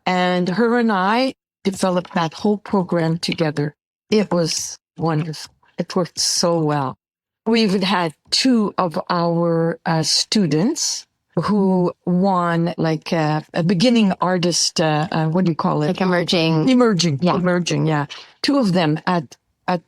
And her and I developed that whole program together. It was wonderful. It worked so well. We even had 2 of our students who won like a beginning artist, what do you call it? Like emerging. Emerging, yeah. 2 of them at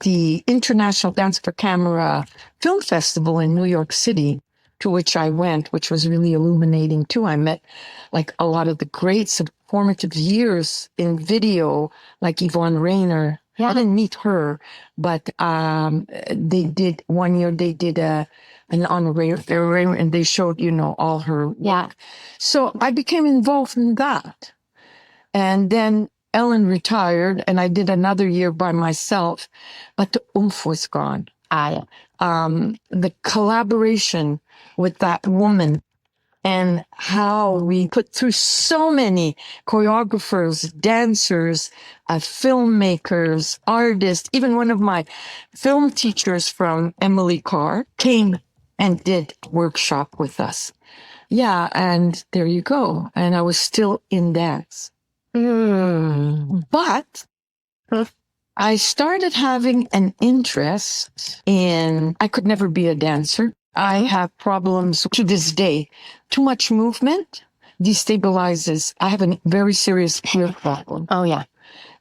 the International Dance for Camera Film Festival in New York City, to which I went, which was really illuminating too. I met like a lot of the greats of formative years in video, like Yvonne Rainer. I didn't meet her, but they did one year. They did an honorary, and they showed, you know, all her work. Yeah. So I became involved in that, and then Ellen retired, and I did another year by myself, but the oomph was gone. The collaboration with that woman and how we put through so many choreographers, dancers, filmmakers, artists. Even one of my film teachers from Emily Carr came and did workshop with us. Yeah, and there you go. And I was still in dance. But I started having an interest in, I could never be a dancer. I have problems to this day. Too much movement destabilizes. I have a very serious fear problem. Oh, yeah.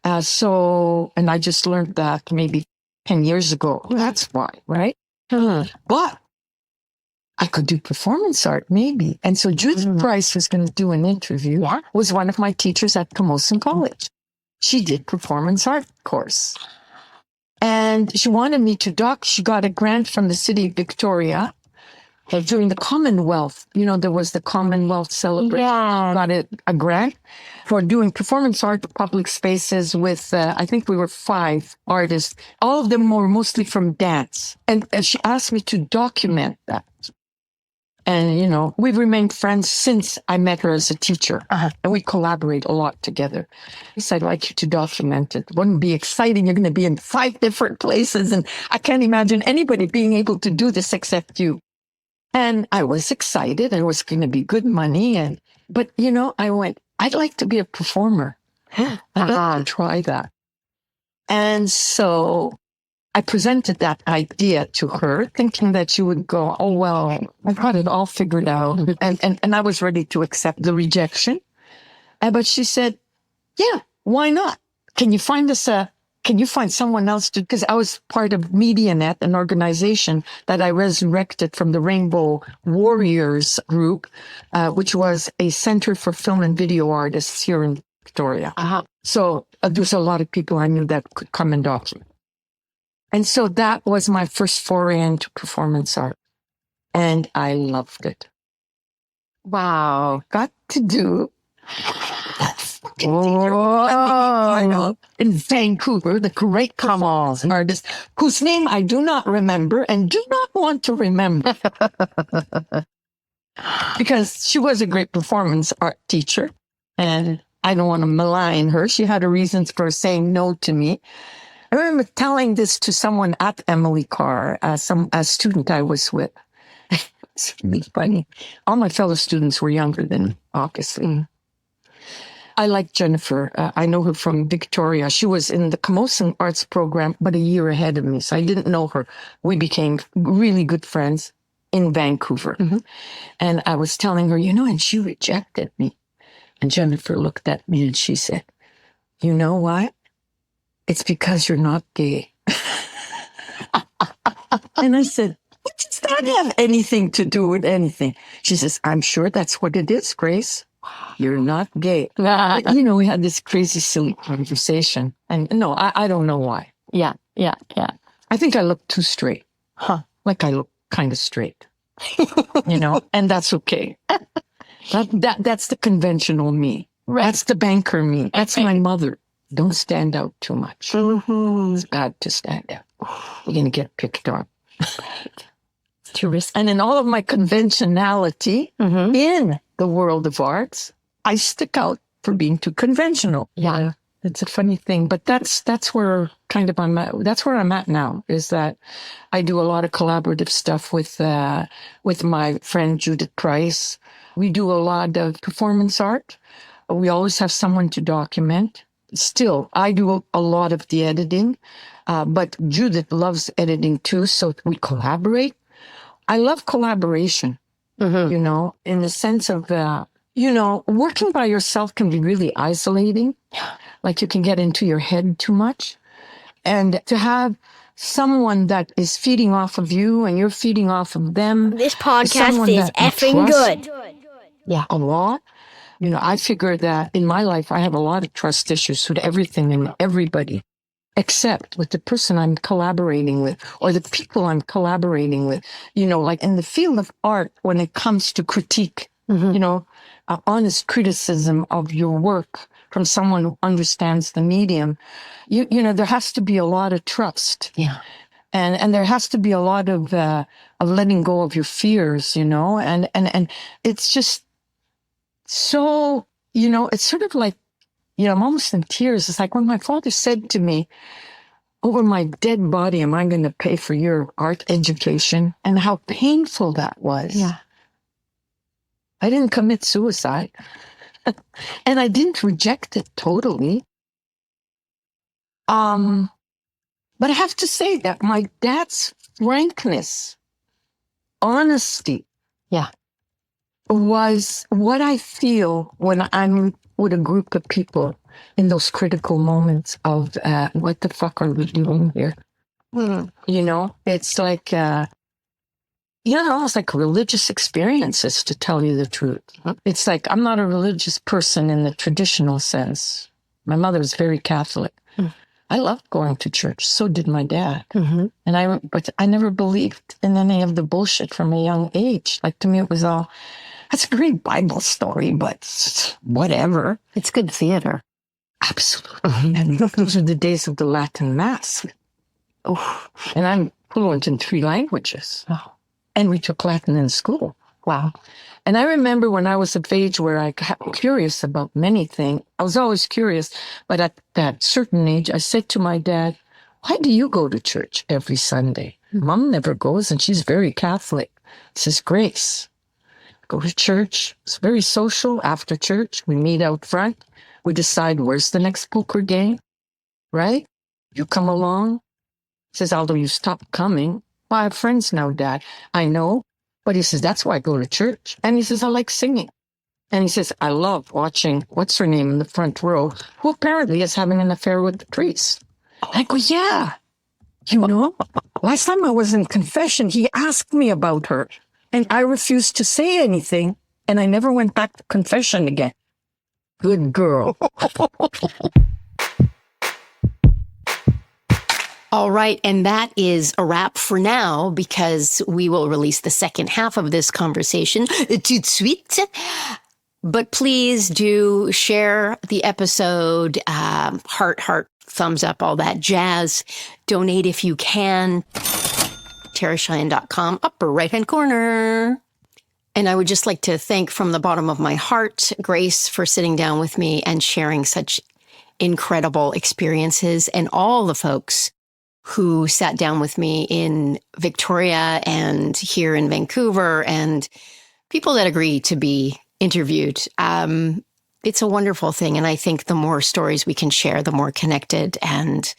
And I just learned that maybe 10 years ago. That's why, right? But I could do performance art, maybe. And so Judith Price was going to do an interview. Yeah. Was one of my teachers at Camosun College. She did performance art course. And she wanted me to she got a grant from the city of Victoria during the Commonwealth. You know, there was the Commonwealth celebration. Yeah. Got a grant for doing performance art public spaces with, I think we were 5 artists. All of them were mostly from dance. And she asked me to document that. And, you know, we've remained friends since I met her as a teacher. And we collaborate a lot together. He said, I'd like you to document it. Wouldn't it be exciting? You're going to be in 5 different places. And I can't imagine anybody being able to do this except you. And I was excited. It was going to be good money. But, you know, I went, I'd like to be a performer. I'd like to try that. And so I presented that idea to her, thinking that she would go, oh, well, I've got it all figured out. And I was ready to accept the rejection. But she said, yeah, why not? Can you find someone else to, because I was part of MediaNet, an organization that I resurrected from the Rainbow Warriors group, which was a center for film and video artists here in Victoria. So there's a lot of people I knew that could come and document. And so that was my first foray into performance art. And I loved it. Wow. Got to do I know. In Vancouver, the great performance artist, whose name I do not remember and do not want to remember. Because she was a great performance art teacher. And I don't want to malign her. She had her reasons for saying no to me. I remember telling this to someone at Emily Carr, a student I was with. It's really funny. All my fellow students were younger than me, obviously. I like Jennifer. I know her from Victoria. She was in the Camosun Arts program, but a year ahead of me. So I didn't know her. We became really good friends in Vancouver. And I was telling her, you know, and she rejected me. And Jennifer looked at me and she said, you know what? It's because you're not gay. And I said, what does that have anything to do with anything? She says, I'm sure that's what it is, Grace. You're not gay. But, you know, we had this crazy, silly conversation. And no, I don't know why. Yeah. I think I look too straight. Like I look kind of straight. You know, and that's okay. That's the conventional me. Right. That's the banker me. That's my mother. Don't stand out too much. It's bad to stand out. You're going to get picked on. It's too risky. And in all of my conventionality in the world of arts, I stick out for being too conventional. Yeah. It's a funny thing, but that's where kind of that's where I'm at now, is that I do a lot of collaborative stuff with my friend Judith Price. We do a lot of performance art. We always have someone to document. Still, I do a lot of the editing, but Judith loves editing too, so we collaborate. I love collaboration, you know, in the sense of, you know, working by yourself can be really isolating. Like you can get into your head too much. And to have someone that is feeding off of you and you're feeding off of them. This podcast is effing good. Yeah, a lot. You know, I figure that in my life, I have a lot of trust issues with everything and everybody, except with the person I'm collaborating with or the people I'm collaborating with. You know, like in the field of art, when it comes to critique, you know, honest criticism of your work from someone who understands the medium, you know, there has to be a lot of trust. Yeah. And there has to be a lot of letting go of your fears, you know, and it's just so, you know, it's sort of like, you know, I'm almost in tears. It's like when my father said to me, over my dead body, am I going to pay for your art education? And how painful that was. Yeah. I didn't commit suicide. And I didn't reject it totally. But I have to say that my dad's frankness, honesty, was what I feel when I'm with a group of people in those critical moments of what the fuck are we doing here? You know, it's like, you know, almost like religious experiences, to tell you the truth. It's like, I'm not a religious person in the traditional sense. My mother was very Catholic. I loved going to church. So did my dad. But I never believed in any of the bullshit from a young age. Like, to me, it was all, that's a great Bible story, but whatever. It's good theater. Absolutely. And those are the days of the Latin Mass. Oh, and I'm fluent in 3 languages. Oh. And we took Latin in school. Wow. And I remember when I was of age where I got curious about many things. I was always curious, but at that certain age, I said to my dad, why do you go to church every Sunday? Mom never goes, and she's very Catholic. He says, Grace, go to church. It's very social. After church, we meet out front. We decide where's the next poker game, right? You come along. He says, although you stopped coming. Well, I have friends now, Dad. I know. But he says, that's why I go to church. And he says, I like singing. And he says, I love watching, what's her name in the front row, who apparently is having an affair with the priest. I go, yeah. You know, last time I was in confession, he asked me about her. And I refused to say anything. And I never went back to confession again. Good girl. All right, and that is a wrap for now, because we will release the second half of this conversation tout de suite. But please do share the episode, heart, thumbs up, all that jazz. Donate if you can. TaraCheyenne.com, upper right-hand corner. And I would just like to thank from the bottom of my heart, Grace, for sitting down with me and sharing such incredible experiences, and all the folks who sat down with me in Victoria and here in Vancouver, and people that agree to be interviewed. It's a wonderful thing. And I think the more stories we can share, the more connected and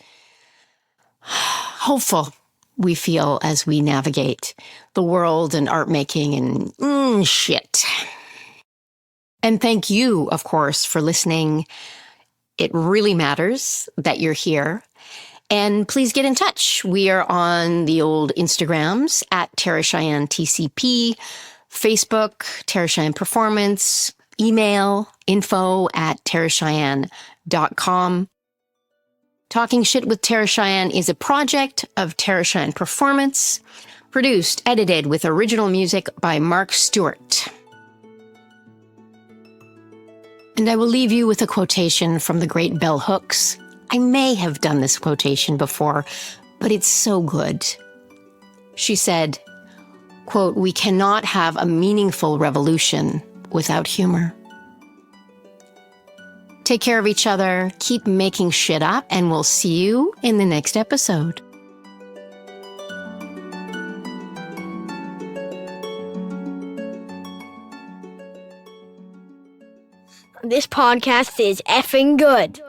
hopeful we feel as we navigate the world and art making and shit. And thank you, of course, for listening. It really matters that you're here. And please get in touch. We are on the old Instagrams at Tara Cheyenne TCP, Facebook, Tara Cheyenne Performance, email info@taracheyenne.com. Talking Shit with Tara Cheyenne is a project of Tara Cheyenne Performance, produced, edited with original music by Marc Stewart. And I will leave you with a quotation from the great Bell Hooks. I may have done this quotation before, but it's so good. She said, quote, "We cannot have a meaningful revolution without humor." Take care of each other, keep making shit up, and we'll see you in the next episode. This podcast is effing good.